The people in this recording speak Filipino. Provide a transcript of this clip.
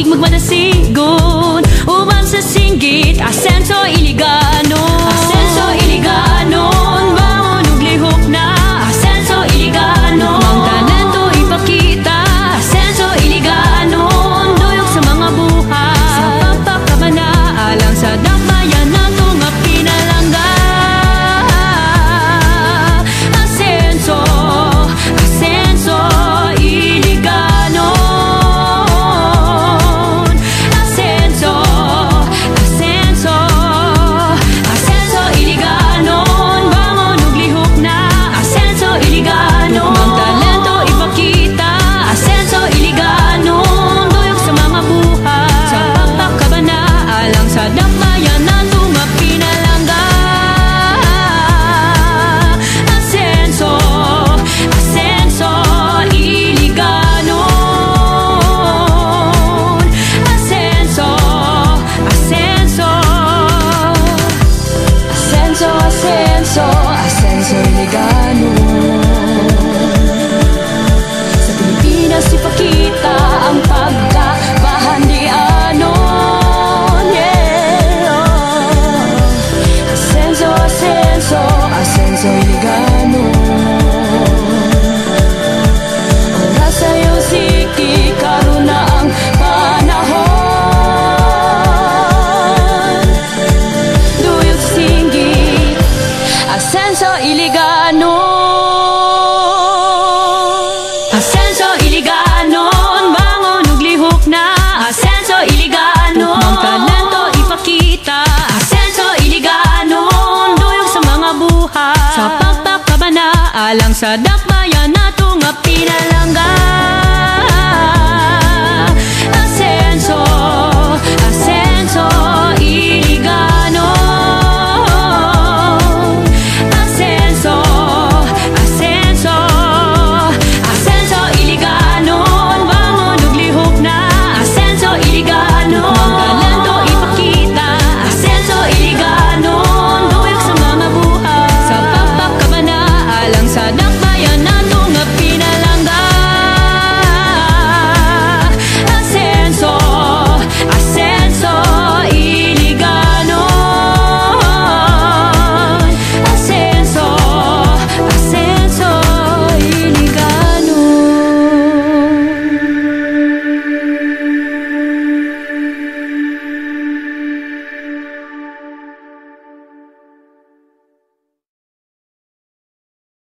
Maig magmadasigon uban sa singgit Asenso Iligano. Asenso Iligano bangon ug lihok na. Asenso Iligano ang talento ipakita. Asenso Iligano duyok sa mga buhay sa pagpakabana alang sa dakbayan nato nga pinalangga. Asenso, Asenso Iligano. Asenso, Asenso, Asenso Iligano bangon ug lihok na. Asenso Iligano ang talento ipakita. Asenso Iligano duyok sa mga buhay sa pagpakabana alang sa dakbayan nato nga pinalangga. Asenso, Asenso Iligano. Asenso, Asenso. Asenso, Asenso, Asenso Iligano. Sa Pilipinas ipakita ang pagkabahandianon. Yeah. Asenso, Asenso, Asenso Iligano. Oras sa'yo siki karon na ang panahon. Duyok sa singgit Asenso Iligano. Asenso Iligano bangon ug lihok na. Asenso Iligano ang talento ipakita. Asenso Iligano duyok sa mga buhay sa pagpakabana alang sa dakbayan nato nga pinalangga.